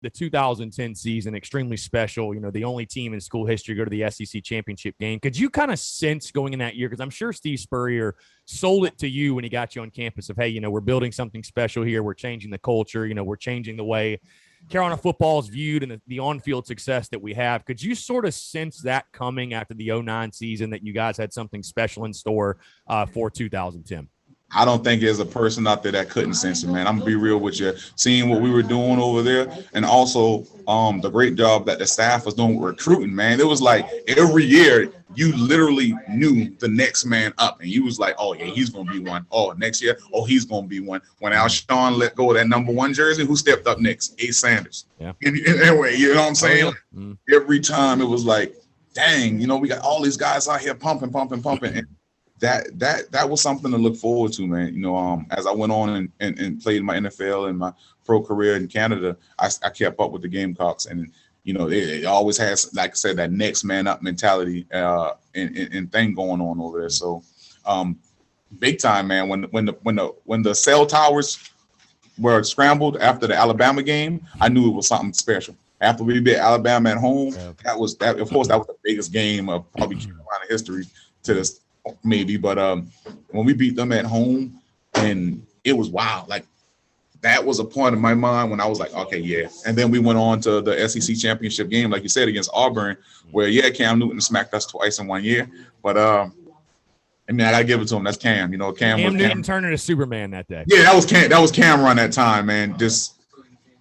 the 2010 season extremely special. You know, the only team in school history to go to the SEC championship game. Could you kind of sense going in that year, because I'm sure Steve Spurrier sold it to you when he got you on campus of, hey, you know, we're building something special here. We're changing the culture. You know, we're changing the way Carolina football is viewed and the on-field success that we have. Could you sort of sense that coming after the 2009 season, that you guys had something special in store for 2010? I don't think there's a person out there that couldn't sense it, man. I'm gonna be real with you. Seeing what we were doing over there, and also the great job that the staff was doing with recruiting, man. It was like every year you literally knew the next man up, and you was like, oh yeah, he's gonna be one. Oh, next year, oh, he's gonna be one. When Alshon let go of that number 1 jersey, who stepped up next? Ace Sanders. Yeah. Anyway, you know what I'm saying? Every time it was like, dang, you know, we got all these guys out here pumping. And that was something to look forward to, man. You know, as I went on and played my NFL and my pro career in Canada, I kept up with the Gamecocks, and you know, it always has, like I said, that next man up mentality and thing going on over there. So, big time, man. When the cell towers were scrambled after the Alabama game, I knew it was something special. After we beat Alabama at home, that was the biggest game of probably Carolina history to this. Maybe, but when we beat them at home, and it was wild. Like, that was a point in my mind when I was like, okay, yeah. And then we went on to the SEC championship game, like you said, against Auburn, where Cam Newton smacked us twice in 1 year. But I mean, I gotta give it to him. That's Cam. You know, Cam Newton turned into Superman that day. Yeah, that was Cam. That was Cameron that time, man. Just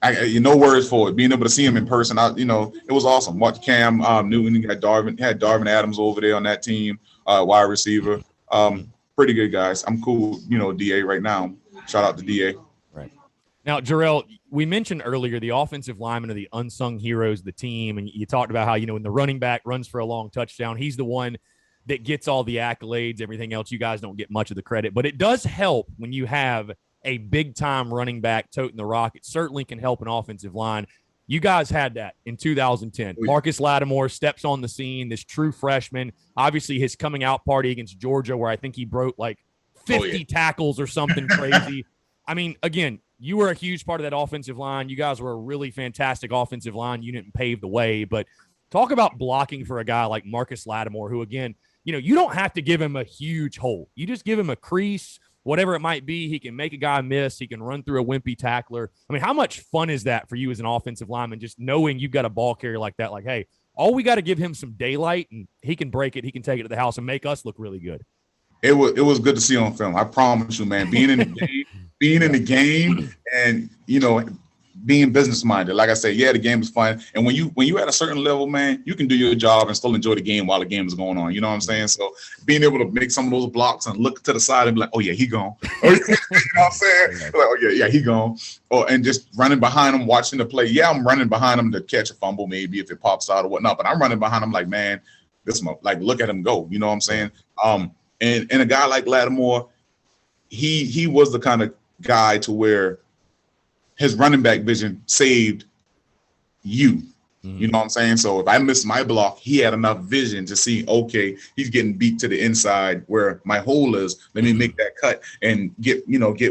no words for it. Being able to see him in person, it was awesome. Watch Cam Newton. He had Darvin Adams over there on that team. Wide receiver, pretty good guys. I'm cool, DA right now. Shout out to DA. Right. Now, Jarriel, we mentioned earlier the offensive linemen are the unsung heroes of the team, and you talked about how, when the running back runs for a long touchdown, he's the one that gets all the accolades. Everything else, you guys don't get much of the credit. But it does help when you have a big-time running back toting the rock. It certainly can help an offensive line. You guys had that in 2010. Marcus Lattimore steps on the scene, this true freshman. Obviously, his coming out party against Georgia, where I think he broke like 50 tackles or something crazy. I mean, again, you were a huge part of that offensive line. You guys were a really fantastic offensive line unit and paved the way. But talk about blocking for a guy like Marcus Lattimore, who, again, you don't have to give him a huge hole. You just give him a crease, whatever it might be. He can make a guy miss. He can run through a wimpy tackler. I mean, how much fun is that for you as an offensive lineman, just knowing you've got a ball carrier like that? Like, hey, all we got to give him some daylight, and he can break it. He can take it to the house and make us look really good. It was good to see on film. I promise you, man. Being in the game, and being business minded. Like I said, the game is fun. And when you at a certain level, man, you can do your job and still enjoy the game while the game is going on. You know what I'm saying? So being able to make some of those blocks and look to the side and be like, oh yeah, he gone. You know what I'm saying? Like, oh yeah, he gone. And just running behind him, watching the play. Yeah, I'm running behind him to catch a fumble, maybe if it pops out or whatnot. But I'm running behind him like, man, look at him go. You know what I'm saying? And a guy like Lattimore, he was the kind of guy to where his running back vision saved you. You know what I'm saying? So if I missed my block, he had enough vision to see, okay, he's getting beat to the inside where my hole is. Let me make that cut and get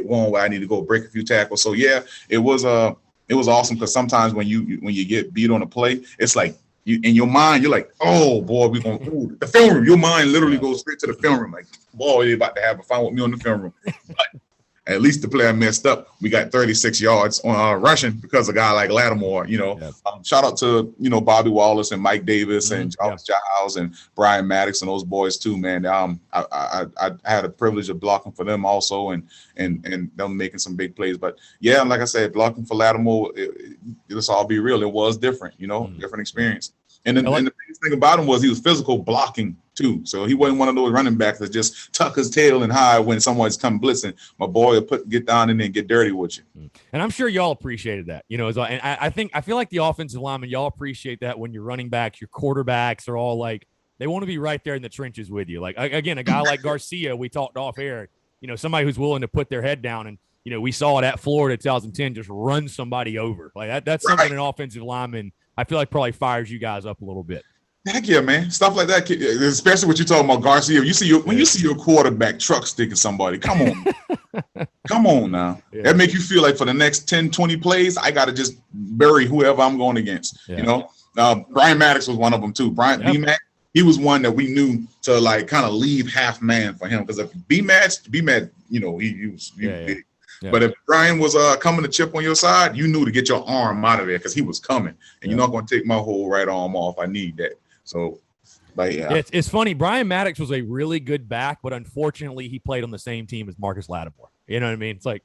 one where I need to go break a few tackles. So it was awesome, because sometimes when you get beat on a play, it's like in your mind, you're like, oh boy, we're going to the film room. Your mind literally goes straight to the film room. Like, boy, they're about to have a fun with me on the film room. But at least the player messed up. We got 36 yards on rushing because of a guy like Lattimore. Shout out to Bobby Wallace and Mike Davis and Jarvis Giles and Brian Maddox and those boys too, man. I had a privilege of blocking for them also, and them making some big plays. But yeah, like I said, blocking for Lattimore, let's all be real, it was different. Different experience. And the biggest thing about him was he was physical blocking too. So he wasn't one of those running backs that just tuck his tail and hide when someone's come blitzing. My boy will get down in there and get dirty with you. And I'm sure y'all appreciated that, as well. And I feel like the offensive linemen, y'all appreciate that when your running backs, your quarterbacks are all like, they want to be right there in the trenches with you. Like, again, a guy like Garcia, we talked off air, somebody who's willing to put their head down, and we saw it at Florida 2010, just run somebody over. Like that's something an offensive lineman, I feel like, probably fires you guys up a little bit. Heck yeah, man. Stuff like that, especially what you're talking about, Garcia. When you see your quarterback truck sticking somebody, come on. Come on now. Yeah. That make you feel like for the next 10, 20 plays, I got to just bury whoever I'm going against. Yeah. You know, Brian Maddox was one of them too. B-Mac, he was one that we knew to like kind of leave half man for him, because if B-Mac, you know, he was big. Yeah. But if Brian was coming to chip on your side, you knew to get your arm out of there because he was coming, and you're not going to take my whole right arm off. I need that. So, but yeah, it's funny. Brian Maddox was a really good back, but unfortunately, he played on the same team as Marcus Lattimore. You know what I mean? It's like,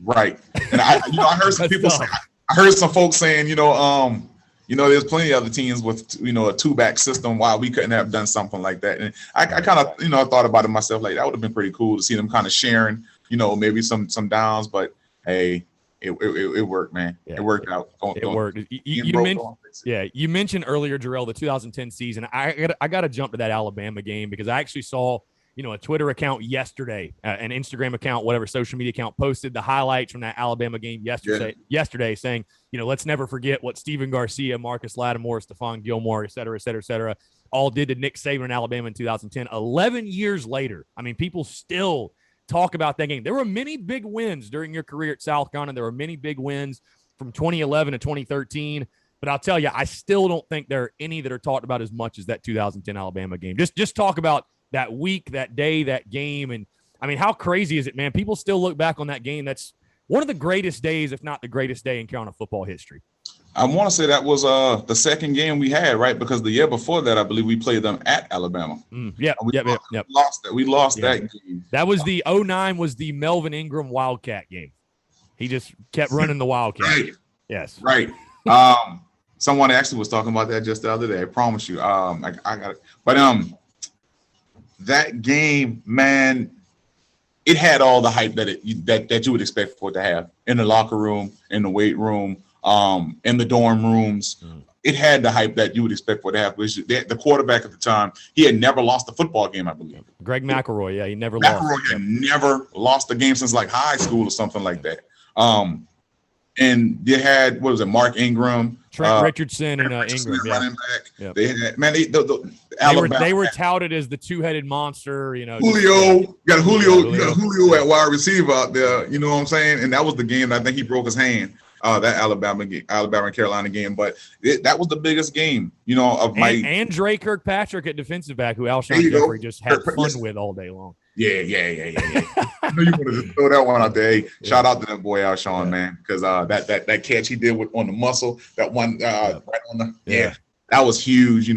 right. And I heard some people say, I heard some folks saying, there's plenty of other teams with, a two-back system. Why we couldn't have done something like that? And I kind of, thought about it myself. Like, that would have been pretty cool to see them kind of sharing, maybe some downs. But hey, it worked, man. Yeah, it worked out. It worked. You mentioned earlier, Jarrell, the 2010 season. I got to jump to that Alabama game because I actually saw, a Twitter account yesterday, an Instagram account, whatever social media account, posted the highlights from that Alabama game yesterday saying, let's never forget what Steven Garcia, Marcus Lattimore, Stephon Gilmore, et cetera, all did to Nick Saban in Alabama in 2010. 11 years later, I mean, people still talk about that game. There were many big wins during your career at South Carolina. There were many big wins from 2011 to 2013. But I'll tell you, I still don't think there are any that are talked about as much as that 2010 Alabama game. Just talk about that week, that day, that game. And, I mean, how crazy is it, man? People still look back on that game. That's one of the greatest days, if not the greatest day in Carolina football history. I want to say that was the second game we had, right? Because the year before that, I believe we played them at Alabama. We lost that. We lost that game. That was the 09 was the Melvin Ingram Wildcat game. He just kept running the Wildcat. Right. Yes. Right. Someone actually was talking about that just the other day. I promise you. I got it. But that game, man, it had all the hype that you would expect for it to have in the locker room, in the weight room, in the dorm rooms. It had the hype that you would expect for it to have. The quarterback at the time, he had never lost a football game, I believe. Greg McElroy, he never lost. McElroy had never lost a game since like high school or something like that. And they had, Mark Ingram, Trent Richardson, and Ingram, running back. Yep. They had, man, they were touted as the two-headed monster. Julio, got Julio at wide receiver out there. You know what I'm saying? And that was the game that I think he broke his hand. That Alabama and Carolina game, but that was the biggest game, of my and Dre Kirkpatrick at defensive back, who Alshon Jeffrey just had fun with all day long. Yeah. I know you wanted to throw that one out there. Hey, shout out to that boy Alshon, man, because that catch he did on the muscle, that one right on the that was huge,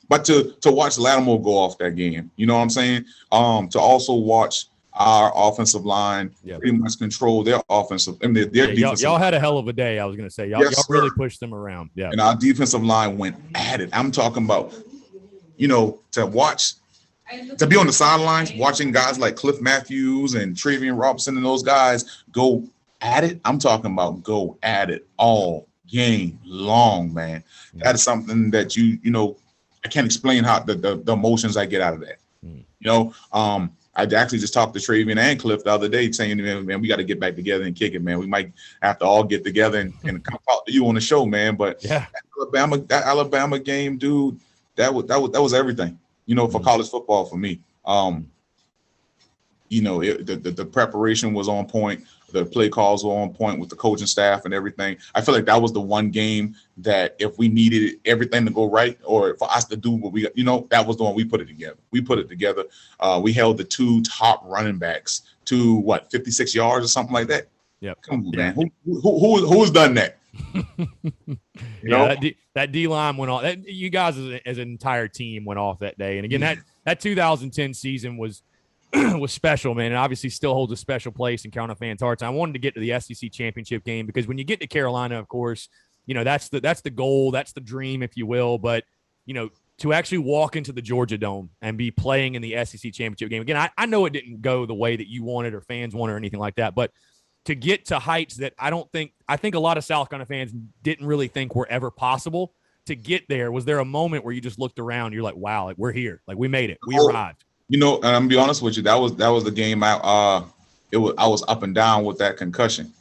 But to watch Lattimore go off that game, you know what I'm saying? To also watch our offensive line pretty much control their offensive. I mean, their defensive. Y'all had a hell of a day. I was going to say y'all really pushed them around. Yeah, and our defensive line went at it. I'm talking about, to watch, to be on the sidelines, watching guys like Cliff Matthews and Travian Robinson and those guys go at it. I'm talking about go at it all game long, man. Yeah. That is something that I can't explain how the emotions I get out of that. I actually just talked to Travian and Cliff the other day saying, man, we got to get back together and kick it, man. We might have to all get together and come talk to you on the show, man. But that Alabama game, dude, that was everything, for college football for me. The preparation was on point. The play calls were on point with the coaching staff and everything. I feel like that was the one game that if we needed everything to go right or for us to do what we, that was the one we put it together. We held the two top running backs to 56 yards or something like that. Yep. Come on, man. Who's done that? That D line went off. You guys as an entire team went off that day. And again, that 2010 season was special, man, and obviously still holds a special place in Carolina fans' hearts. I wanted to get to the SEC championship game because when you get to Carolina, of course, that's the goal, that's the dream, if you will. But to actually walk into the Georgia Dome and be playing in the SEC championship game again, I know it didn't go the way that you wanted or fans wanted or anything like that, but to get to heights that I think a lot of South Carolina fans didn't really think were ever possible. To get there, was there a moment where you just looked around, you're like, wow, like we're here, like we made it, we arrived? And I'm gonna be honest with you, that was the game I was up and down with that concussion.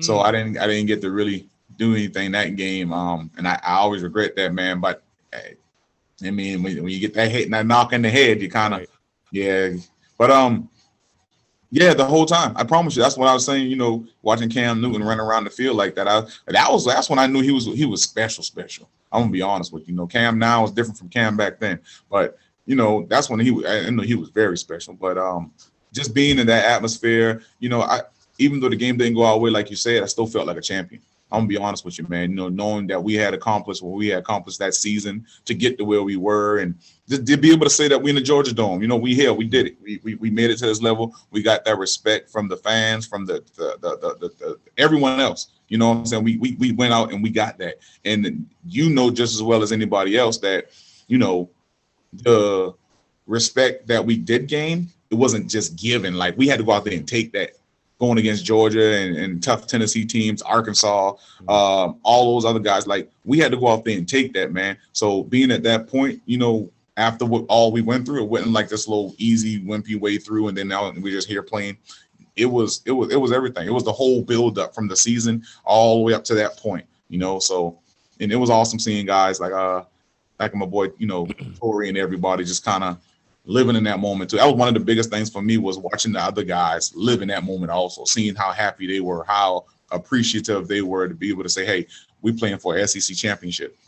So I didn't get to really do anything that game. And I always regret that, man. But I mean, when you get that hit and that knock in the head, you kind of But Yeah, the whole time. I promise you. That's what I was saying. You know, watching Cam Newton run around the field like that. That's when I knew he was special, special. I'm gonna be honest with you. You know, Cam now is different from Cam back then, but you know, that's when I know he was very special. But just being in that atmosphere, you know, I even though the game didn't go our way, like you said, I still felt like a champion. I'm gonna be honest with you, man. You know, knowing that we had accomplished what we had accomplished that season to get to where we were, and just to be able to say that we in the Georgia Dome, you know, we did it. We made it to this level. We got that respect from the fans, from the everyone else. You know what I'm saying? We went out and we got that. And you know just as well as anybody else that, you know, the respect that we did gain, it wasn't just given. Like we had to go out there and take that going against Georgia and tough Tennessee teams, Arkansas, all those other guys. Like we had to go out there and take that, man. So being at that point, you know, after what all we went through, it wasn't like this little easy, wimpy way through, and then now we're just here playing. It was everything. It was the whole build up from the season all the way up to that point, you know. So, and it was awesome seeing guys like my boy, you know, Torrey and everybody just kind of living in that moment too. That was one of the biggest things for me was watching the other guys live in that moment also, seeing how happy they were, how appreciative they were to be able to say, hey, we playing for an SEC championship.